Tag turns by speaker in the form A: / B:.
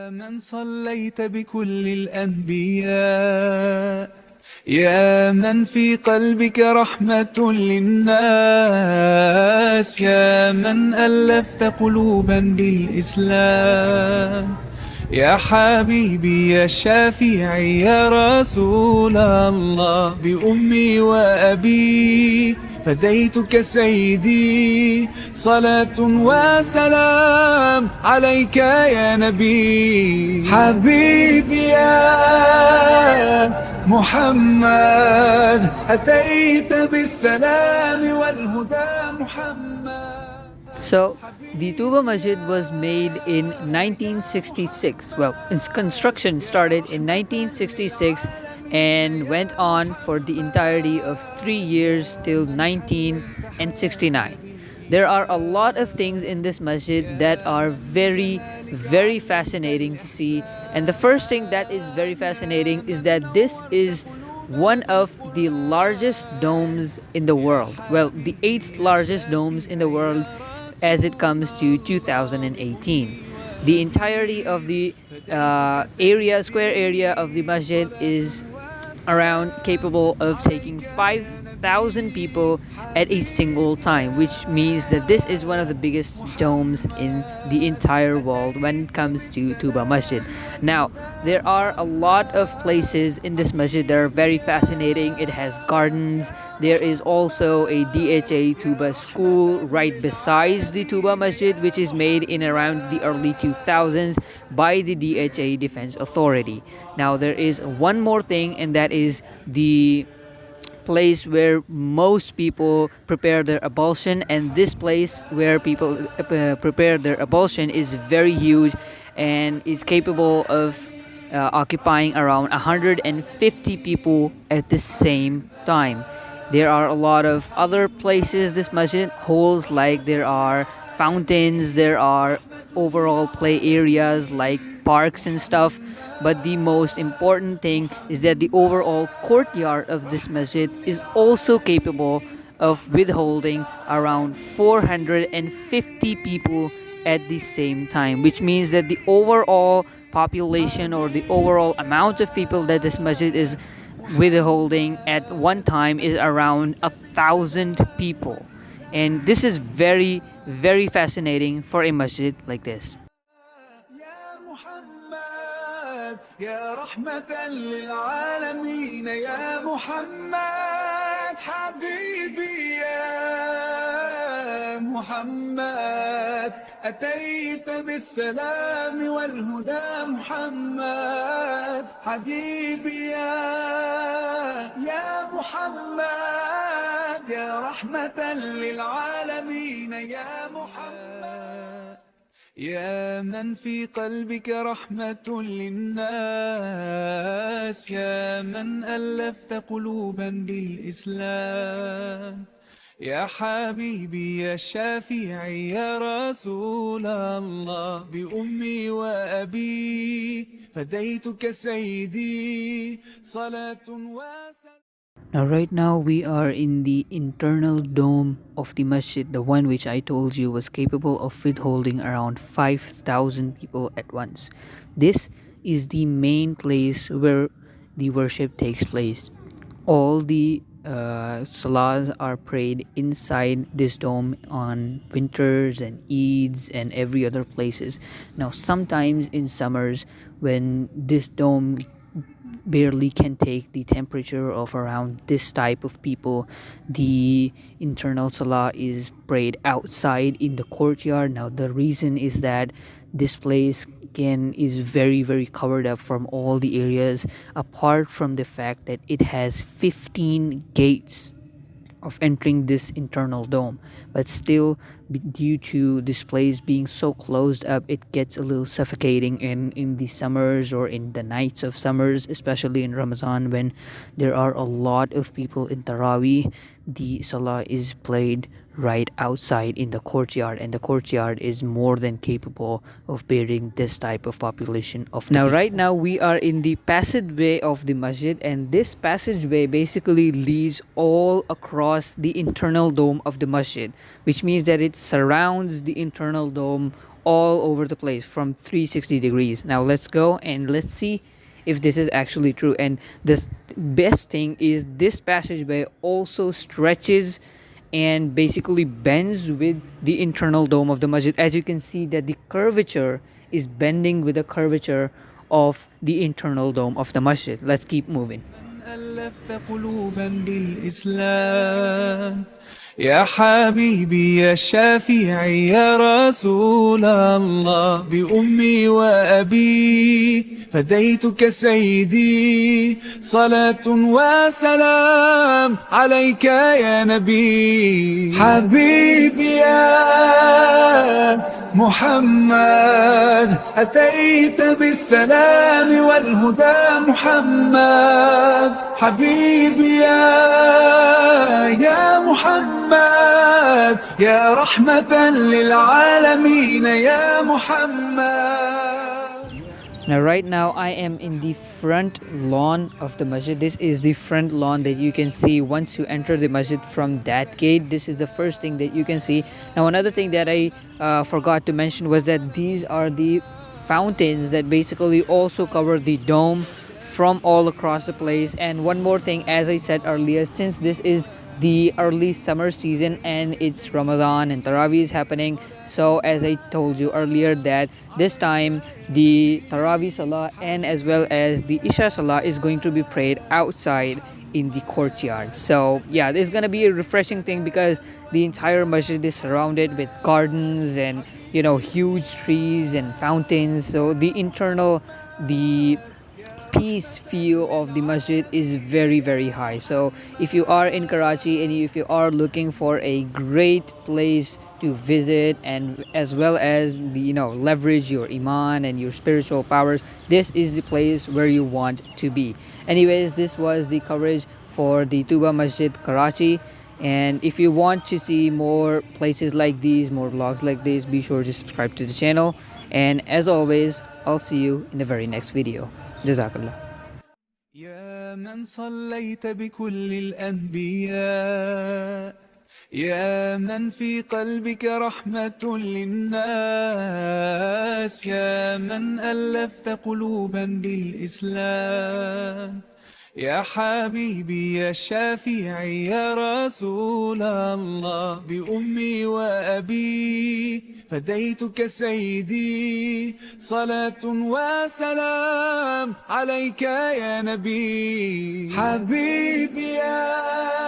A: من صليت بكل الأنبياء يا من في قلبك رحمة للناس يا من ألفت قلوبا بالإسلام يا حبيبي يا شافعي يا رسول الله بأمي وأبي فديتك سيدي صلاة وسلام عليك يا نبي حبيبي يا محمد أتيت بالسلام والهدى محمد.
B: So, the Tooba Masjid was made in 1966. Well, its construction started in 1966 and went on for the entirety of 3 years till 1969. There are a lot of things in this masjid that are very, very fascinating to see. And the first thing that is very fascinating is that this is one of the largest domes in the world. Well, the eighth largest domes in the world as it comes to 2018. The entirety of the square area of the masjid is around capable of taking 5,000 people at a single time, which means that this is one of the biggest domes in the entire world when it comes to Tooba Masjid. Now, there are a lot of places in this masjid that are very fascinating. It has gardens. There is also a DHA Tooba school right besides the Tooba Masjid, which is made in around the early 2000s by the DHA Defense Authority. Now, there is one more thing, and that is the place where most people prepare their ablution, and this place where people prepare their ablution is very huge and is capable of occupying around 150 people at the same time. There are a lot of other places this masjid holds, like there are fountains, there are overall play areas like parks and stuff. But the most important thing is that the overall courtyard of this masjid is also capable of withholding around 450 people at the same time, which means that the overall population or the overall amount of people that this masjid is withholding at one time is around 1,000 people. And this is very, very fascinating for a masjid like this.
A: يا رحمة للعالمين يا محمد حبيبي يا محمد أتيت بالسلام والهدى محمد حبيبي يا محمد يا رحمة للعالمين يا محمد يا من في قلبك رحمة للناس يا من ألفت قلوبا بالإسلام يا حبيبي يا شافعي يا رسول الله بأمي وأبي فديتك سيدي صلاة وسلام.
B: Now, right now, we are in the internal dome of the masjid, the one which I told you was capable of withholding around 5,000 people at once. This is the main place where the worship takes place. All the salahs are prayed inside this dome on winters and Eids and every other places. Now, sometimes in summers, when this dome barely can take the temperature of around this type of people, the internal salah is prayed outside in the courtyard. Now, the reason is that this place is very, very covered up from all the areas, apart from the fact that it has 15 gates of entering this internal dome. But still, due to this place being so closed up, it gets a little suffocating in the summers or in the nights of summers, especially in Ramzan when there are a lot of people in Taraweeh. The salah is played right outside in the courtyard, and the courtyard is more than capable of bearing this type of population of now people. Right now we are in the passageway of the masjid, and this passageway basically leads all across the internal dome of the masjid, which means that it surrounds the internal dome all over the place from 360 degrees. Now let's go and let's see if this is actually true. And the best thing is this passageway also stretches and basically bends with the internal dome of the masjid. As you can see that the curvature is bending with the curvature of the internal dome of the masjid. Let's keep moving.
A: ألفت قلوبا بالإسلام يا حبيبي يا شافعي يا رسول الله بأمي وأبي فديتك سيدي صلاة وسلام عليك يا نبي حبيبي يا محمد أتيت بالسلام والهدى محمد حبيبي يا محمد يا رحمة للعالمين يا محمد.
B: Now right now I am in the front lawn of the masjid. This is the front lawn that you can see once you enter the masjid from that gate. This is the first thing that you can see. Now another thing that I forgot to mention was that these are the fountains that basically also cover the dome from all across the place. And one more thing, as I said earlier, since this is the early summer season and it's Ramadan and Taraweeh is happening, so as I told you earlier that this time the Taraweeh Salah and as well as the Isha Salah is going to be prayed outside in the courtyard. So yeah, this is gonna be a refreshing thing because the entire masjid is surrounded with gardens and huge trees and fountains. So the peace feel of the masjid is very, very high. So if you are in Karachi and if you are looking for a great place to visit and as well as leverage your iman and your spiritual powers, this is the place where you want to be. Anyways, this was the coverage for the Tooba Masjid Karachi. And if you want to see more places like these, more vlogs like this, be sure to subscribe to the channel. And as always, I'll see you in the very next video. Jazakallah.
A: يا من صليت بكل الأنبياء يا من في قلبك رحمة للناس يا من ألفت قلوبا بالإسلام يا حبيبي يا شافعي يا رسول الله بأمي وأبي فديتك سيدي صلاة وسلام عليك يا نبي حبيبي يا